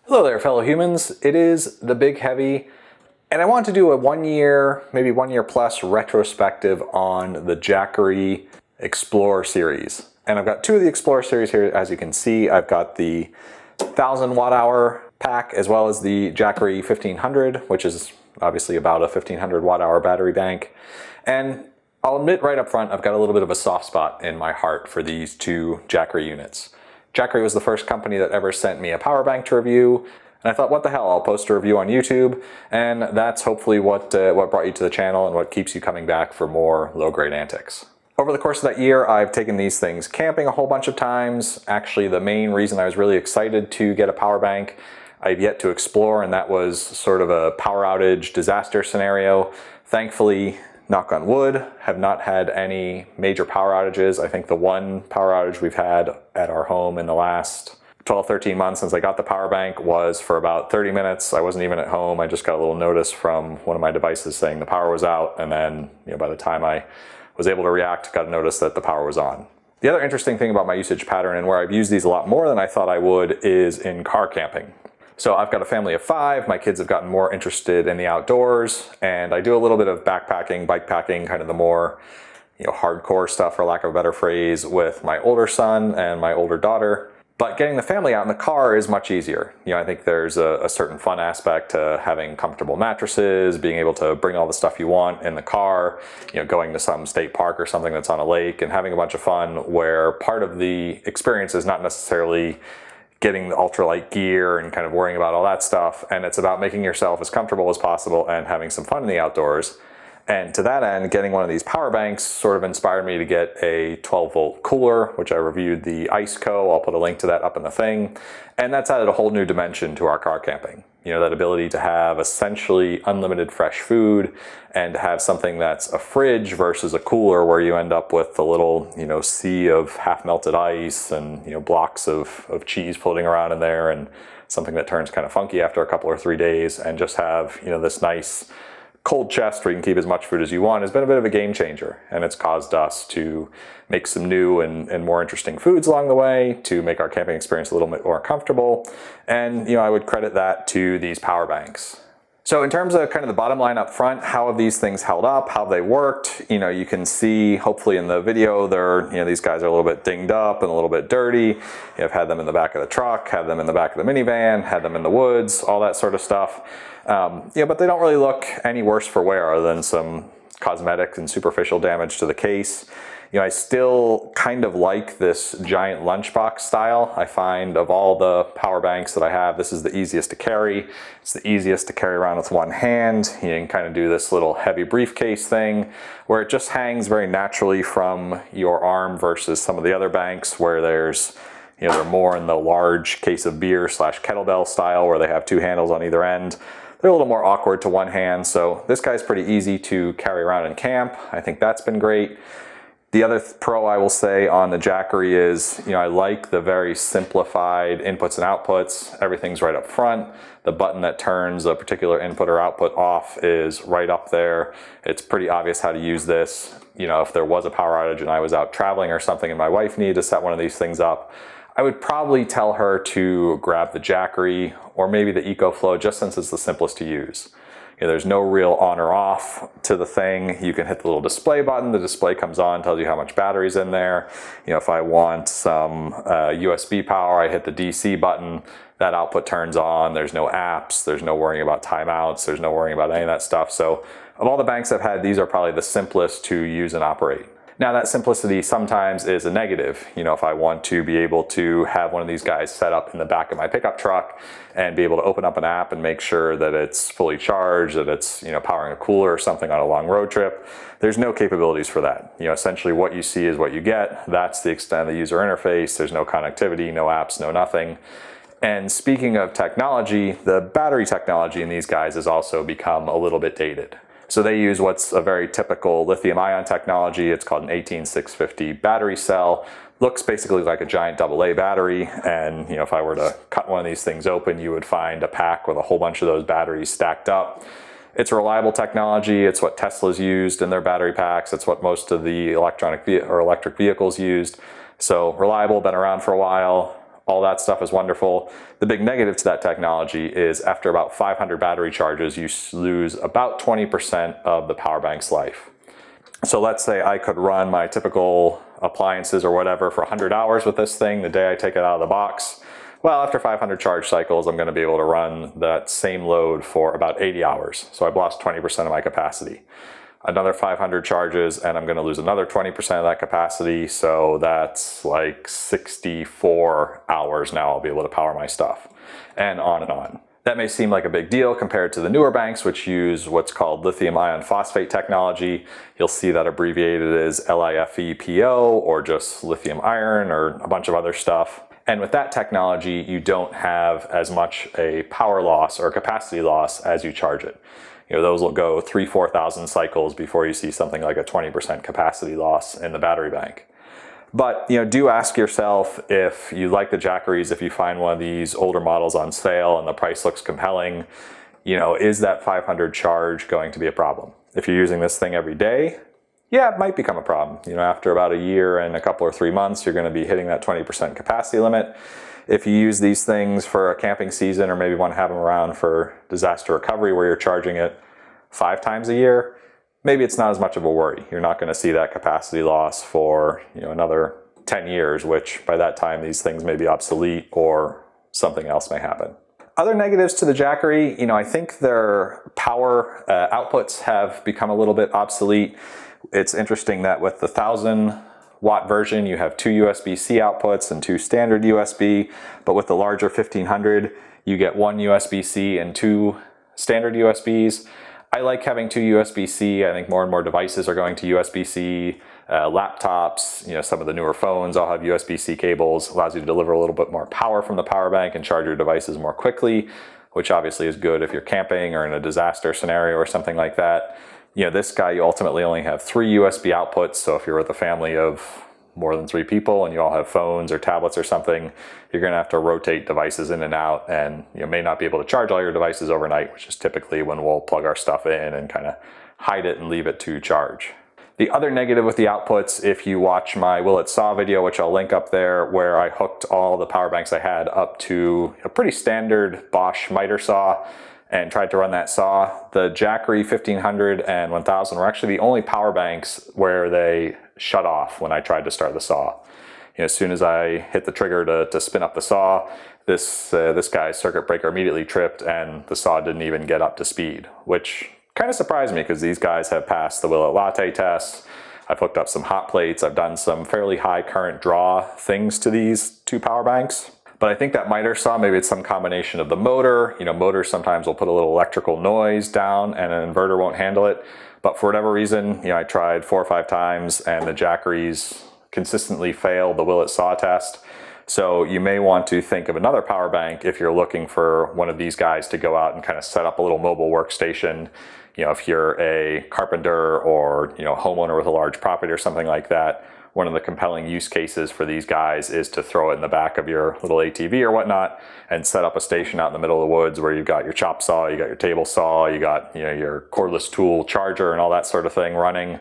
Hello there, fellow humans. It is the Big Heavy, and I want to do a 1 year, maybe 1 year plus retrospective on the Jackery Explorer series. And I've got two of the Explorer series here, as you can see. I've got the 1000 watt hour pack, as well as the Jackery 1500, which is obviously about a 1500 watt hour battery bank. And I'll admit right up front, I've got a little bit of a soft spot in my heart for these two Jackery units. Jackery was the first company that ever sent me a power bank to review, and I thought, what the hell, I'll post a review on YouTube, and that's hopefully what brought you to the channel and what keeps you coming back for more low-grade antics. Over the course of that year, I've taken these things camping a whole bunch of times. Actually, the main reason I was really excited to get a power bank, I've yet to explore, and that was sort of a power outage disaster scenario. Thankfully, knock on wood, have not had any major power outages. I think the one power outage we've had at our home in the last 12, 13 months since I got the power bank was for about 30 minutes. I wasn't even at home. I just got a little notice from one of my devices saying the power was out, and then by the time I was able to react, got a notice that the power was on. The other interesting thing about my usage pattern, and where I've used these a lot more than I thought I would, is in car camping. So I've got a family of 5, my kids have gotten more interested in the outdoors, and I do a little bit of backpacking, bike packing, kind of the more hardcore stuff, for lack of a better phrase, with my older son and my older daughter. But getting the family out in the car is much easier. I think there's a certain fun aspect to having comfortable mattresses, being able to bring all the stuff you want in the car, going to some state park or something that's on a lake and having a bunch of fun, where part of the experience is not necessarily getting the ultralight gear and kind of worrying about all that stuff, and it's about making yourself as comfortable as possible and having some fun in the outdoors. And to that end, getting one of these power banks sort of inspired me to get a 12-volt cooler, which I reviewed the IceCo. I'll put a link to that up in the thing. And that's added a whole new dimension to our car camping. That ability to have essentially unlimited fresh food and to have something that's a fridge versus a cooler, where you end up with a little, sea of half-melted ice and, blocks of cheese floating around in there, and something that turns kind of funky after a couple or 3 days, and just have, this nice cold chest where you can keep as much food as you want, has been a bit of a game changer, and it's caused us to make some new and more interesting foods along the way to make our camping experience a little bit more comfortable. And I would credit that to these power banks. So in terms of kind of the bottom line up front, how have these things held up, how have they worked? You can see hopefully in the video, these guys are a little bit dinged up and a little bit dirty. I've had them in the back of the truck, had them in the back of the minivan, had them in the woods, all that sort of stuff. But they don't really look any worse for wear other than some cosmetic and superficial damage to the case. I still kind of like this giant lunchbox style. I find of all the power banks that I have, this is the easiest to carry. It's the easiest to carry around with one hand. You can kind of do this little heavy briefcase thing where it just hangs very naturally from your arm, versus some of the other banks where there's they're more in the large case of beer / kettlebell style, where they have 2 handles on either end. They're a little more awkward to one hand, so this guy's pretty easy to carry around in camp. I think that's been great. The other pro I will say on the Jackery is, I like the very simplified inputs and outputs. Everything's right up front. The button that turns a particular input or output off is right up there. It's pretty obvious how to use this. If there was a power outage and I was out traveling or something and my wife needed to set one of these things up, I would probably tell her to grab the Jackery or maybe the EcoFlow, just since it's the simplest to use. There's no real on or off to the thing. You can hit the little display button. The display comes on, tells you how much battery's in there. If I want some USB power, I hit the DC button. That output turns on. There's no apps. There's no worrying about timeouts. There's no worrying about any of that stuff. So of all the banks I've had, these are probably the simplest to use and operate. Now, that simplicity sometimes is a negative. If I want to be able to have one of these guys set up in the back of my pickup truck and be able to open up an app and make sure that it's fully charged, that it's powering a cooler or something on a long road trip, there's no capabilities for that. Essentially what you see is what you get. That's the extent of the user interface. There's no connectivity, no apps, no nothing. And speaking of technology, the battery technology in these guys has also become a little bit dated. So they use what's a very typical lithium-ion technology. It's called an 18650 battery cell. Looks basically like a giant AA battery, and if I were to cut one of these things open, you would find a pack with a whole bunch of those batteries stacked up. It's a reliable technology. It's what Tesla's used in their battery packs. It's what most of the electric vehicles used. So reliable, been around for a while. All that stuff is wonderful. The big negative to that technology is after about 500 battery charges, you lose about 20% of the power bank's life. So let's say I could run my typical appliances or whatever for 100 hours with this thing the day I take it out of the box. Well, after 500 charge cycles, I'm going to be able to run that same load for about 80 hours. So I've lost 20% of my capacity. Another 500 charges and I'm going to lose another 20% of that capacity. So that's like 64 hours now I'll be able to power my stuff, and on and on. That may seem like a big deal compared to the newer banks, which use what's called lithium iron phosphate technology. You'll see that abbreviated as LiFePO, or just lithium iron, or a bunch of other stuff. And with that technology, you don't have as much a power loss or capacity loss as you charge it. You know, those will go 3,000–4,000 cycles before you see something like a 20% capacity loss in the battery bank. But, you know, do ask yourself, if you like the Jackeries, if you find one of these older models on sale and the price looks compelling, you know, is that 500 charge going to be a problem? If you're using this thing every day, yeah, it might become a problem. You know, after about a year and a couple or 3 months, you're going to be hitting that 20% capacity limit. If you use these things for a camping season, or maybe want to have them around for disaster recovery where you're charging it 5 times a year, maybe it's not as much of a worry. You're not going to see that capacity loss for, you know, another 10 years, which by that time these things may be obsolete or something else may happen. Other negatives to the Jackery, you know, I think their power outputs have become a little bit obsolete. It's interesting that with the 1,000-watt version, you have 2 USB-C outputs and 2 standard USB, but with the larger 1,500, you get 1 USB-C and 2 standard USBs. I like having 2 USB-C. I think more and more devices are going to USB-C. Laptops, you know, some of the newer phones all have USB-C cables. Allows you to deliver a little bit more power from the power bank and charge your devices more quickly, which obviously is good if you're camping or in a disaster scenario or something like that. You know, this guy, you ultimately only have 3 USB outputs, so if you're with a family of more than 3 people and you all have phones or tablets or something, you're going to have to rotate devices in and out, and you may not be able to charge all your devices overnight, which is typically when we'll plug our stuff in and kind of hide it and leave it to charge. The other negative with the outputs, if you watch my Will It Saw video, which I'll link up there, where I hooked all the power banks I had up to a pretty standard Bosch miter saw and tried to run that saw, the Jackery 1500 and 1000 were actually the only power banks where they shut off when I tried to start the saw. You know, as soon as I hit the trigger to spin up the saw, this guy's circuit breaker immediately tripped and the saw didn't even get up to speed, which kind of surprised me because these guys have passed the Will It Latte test. I've hooked up some hot plates. I've done some fairly high current draw things to these 2 power banks. But I think that miter saw, maybe it's some combination of the motor. You know, motors sometimes will put a little electrical noise down and an inverter won't handle it. But for whatever reason, you know, I tried 4 or 5 times and the Jackeries consistently failed the Will It Saw test. So you may want to think of another power bank if you're looking for one of these guys to go out and kind of set up a little mobile workstation. You know, if you're a carpenter or, you know, homeowner with a large property or something like that, one of the compelling use cases for these guys is to throw it in the back of your little ATV or whatnot and set up a station out in the middle of the woods where you've got your chop saw, you got your table saw, you got, you know, your cordless tool charger and all that sort of thing running.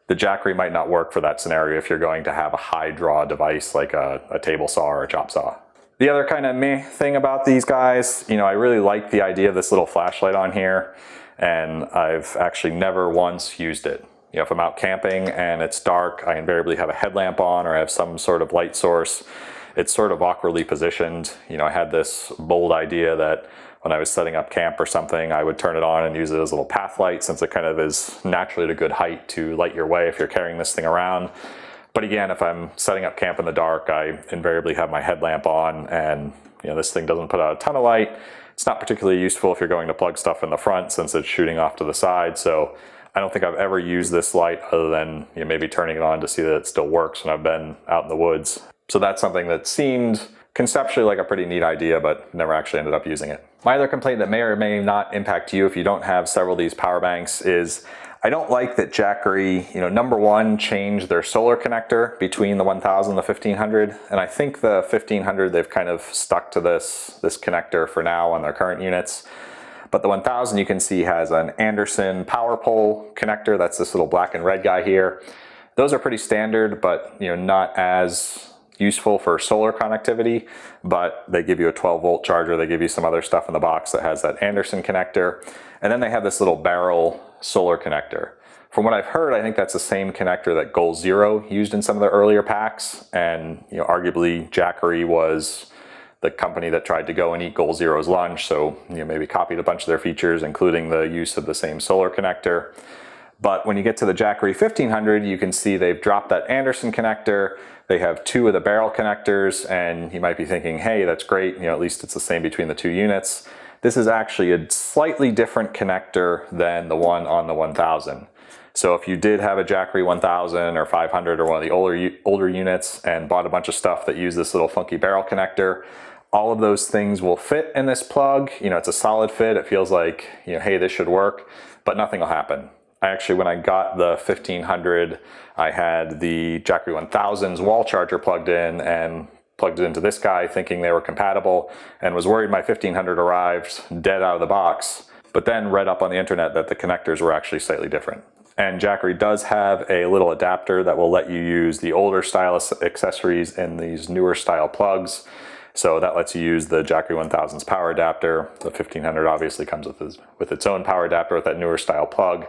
The Jackery might not work for that scenario if you're going to have a high draw device like a table saw or a chop saw. The other kind of meh thing about these guys, you know, I really like the idea of this little flashlight on here, and I've actually never once used it. You know, if I'm out camping and it's dark, I invariably have a headlamp on or I have some sort of light source. It's sort of awkwardly positioned. You know, I had this bold idea that when I was setting up camp or something, I would turn it on and use it as a little path light, since it kind of is naturally at a good height to light your way if you're carrying this thing around. But again, if I'm setting up camp in the dark, I invariably have my headlamp on, and you know, this thing doesn't put out a ton of light. It's not particularly useful if you're going to plug stuff in the front, since it's shooting off to the side. So I don't think I've ever used this light other than, you know, maybe turning it on to see that it still works when I've been out in the woods. So that's something that seemed conceptually like a pretty neat idea, but never actually ended up using it. My other complaint that may or may not impact you if you don't have several of these power banks is I don't like that Jackery, you know, number one, changed their solar connector between the 1000 and the 1500. And I think the 1500, they've kind of stuck to this connector for now on their current units. But the 1000 you can see has an Anderson power pole connector. That's this little black and red guy here. Those are pretty standard, but you know, not as useful for solar connectivity, but they give you a 12-volt charger. They give you some other stuff in the box that has that Anderson connector. And then they have this little barrel solar connector. From what I've heard, I think that's the same connector that Goal Zero used in some of the earlier packs. And arguably Jackery was the company that tried to go and eat Goal Zero's lunch. So maybe copied a bunch of their features, including the use of the same solar connector. But when you get to the Jackery 1500, you can see they've dropped that Anderson connector. They have 2 of the barrel connectors, and you might be thinking, hey, that's great. At least it's the same between the 2 units. This is actually a slightly different connector than the one on the 1000. So if you did have a Jackery 1000 or 500 or one of the older units and bought a bunch of stuff that used this little funky barrel connector, all of those things will fit in this plug. It's a solid fit. It feels like, hey, this should work, but nothing will happen. Actually, when I got the 1500, I had the Jackery 1000's wall charger plugged in and plugged it into this guy thinking they were compatible, and was worried my 1500 arrived dead out of the box, but then read up on the internet that the connectors were actually slightly different. And Jackery does have a little adapter that will let you use the older style accessories in these newer style plugs. So that lets you use the Jackery 1000's power adapter. The 1500 obviously comes with its own power adapter with that newer style plug.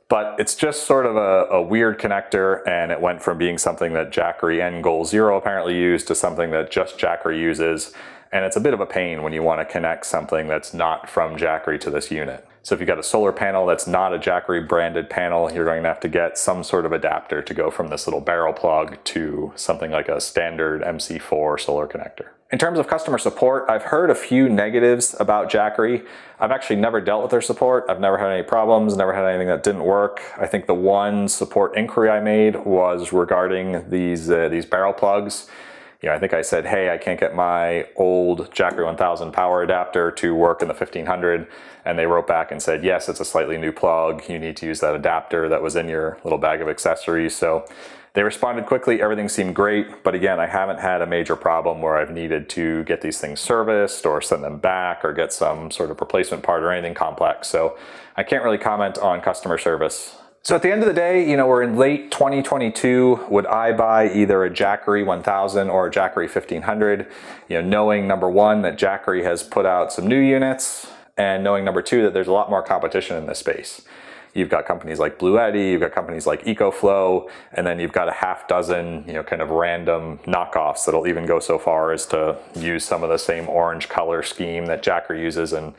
But it's just sort of a weird connector, and it went from being something that Jackery and Goal Zero apparently use to something that just Jackery uses. And it's a bit of a pain when you want to connect something that's not from Jackery to this unit. So if you've got a solar panel that's not a Jackery branded panel, you're going to have to get some sort of adapter to go from this little barrel plug to something like a standard MC4 solar connector. In terms of customer support, I've heard a few negatives about Jackery. I've actually never dealt with their support. I've never had any problems, never had anything that didn't work. I think the one support inquiry I made was regarding these barrel plugs. I think I said, hey, I can't get my old Jackery 1000 power adapter to work in the 1500. And they wrote back and said, yes, it's a slightly new plug. You need to use that adapter that was in your little bag of accessories. So they responded quickly. Everything seemed great. But again, I haven't had a major problem where I've needed to get these things serviced or send them back or get some sort of replacement part or anything complex. So I can't really comment on customer service. So at the end of the day, we're in late 2022. Would I buy either a Jackery 1000 or a Jackery 1500? Knowing number one, that Jackery has put out some new units, and knowing number two, that there's a lot more competition in this space. You've got companies like Blue Eddy, you've got companies like EcoFlow, and then you've got a half dozen, kind of random knockoffs that'll even go so far as to use some of the same orange color scheme that Jackery uses and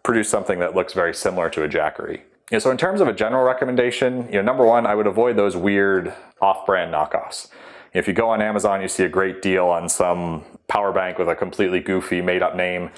produce something that looks very similar to a Jackery. So in terms of a general recommendation, number one, I would avoid those weird off-brand knockoffs. If you go on Amazon, you see a great deal on some power bank with a completely goofy made-up name.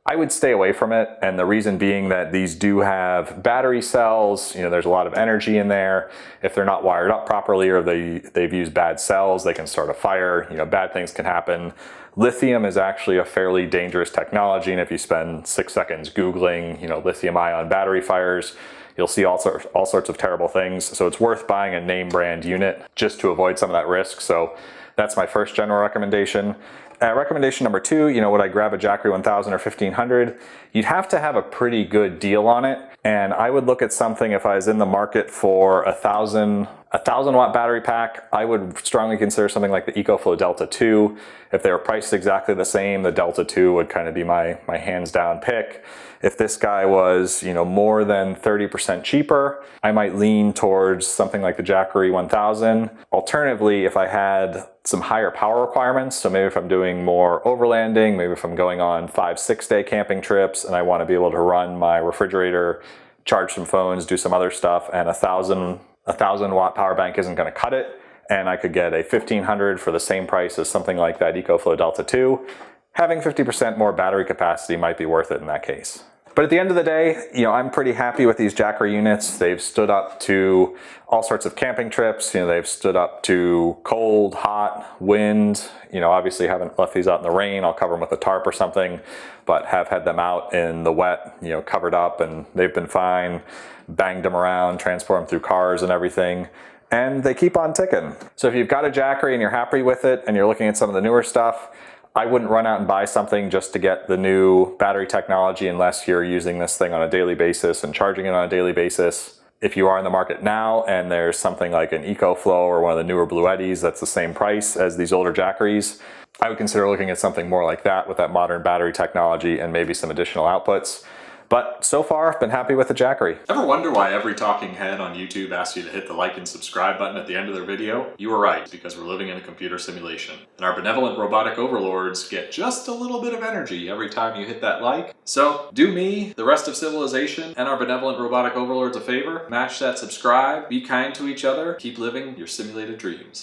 I would stay away from it, and the reason being that these do have battery cells. There's a lot of energy in there. If they're not wired up properly or they've used bad cells, they can start a fire. Bad things can happen. Lithium is actually a fairly dangerous technology, and if you spend 6 seconds Googling, lithium-ion battery fires, you'll see all sorts of terrible things. So it's worth buying a name brand unit just to avoid some of that risk. So that's my first general recommendation. Recommendation number two, would I grab a Jackery 1000 or 1500? You'd have to have a pretty good deal on it. And I would look at something, if I was in the market for a 1000 watt battery pack, I would strongly consider something like the EcoFlow Delta 2. If they were priced exactly the same, the Delta 2 would kind of be my hands down pick. If this guy was, more than 30% cheaper, I might lean towards something like the Jackery 1000. Alternatively, if I had some higher power requirements, so maybe if I'm doing more overlanding, maybe if I'm going on 5-6 day camping trips and I want to be able to run my refrigerator, charge some phones, do some other stuff, and a 1000 watt power bank isn't going to cut it, and I could get a 1500 for the same price as something like that EcoFlow Delta 2, having 50% more battery capacity might be worth it in that case. But at the end of the day, I'm pretty happy with these Jackery units. They've stood up to all sorts of camping trips. They've stood up to cold, hot, wind. Obviously haven't left these out in the rain. I'll cover them with a tarp or something, but have had them out in the wet, covered up, and they've been fine. Banged them around, transport them through cars and everything, and they keep on ticking. So if you've got a Jackery and you're happy with it and you're looking at some of the newer stuff, I wouldn't run out and buy something just to get the new battery technology unless you're using this thing on a daily basis and charging it on a daily basis. If you are in the market now and there's something like an EcoFlow or one of the newer Bluettis that's the same price as these older Jackeries, I would consider looking at something more like that with that modern battery technology and maybe some additional outputs. But so far, I've been happy with the Jackery. Ever wonder why every talking head on YouTube asks you to hit the like and subscribe button at the end of their video? You were right, because we're living in a computer simulation. And our benevolent robotic overlords get just a little bit of energy every time you hit that like. So do me, the rest of civilization, and our benevolent robotic overlords a favor. Mash that subscribe, be kind to each other, keep living your simulated dreams.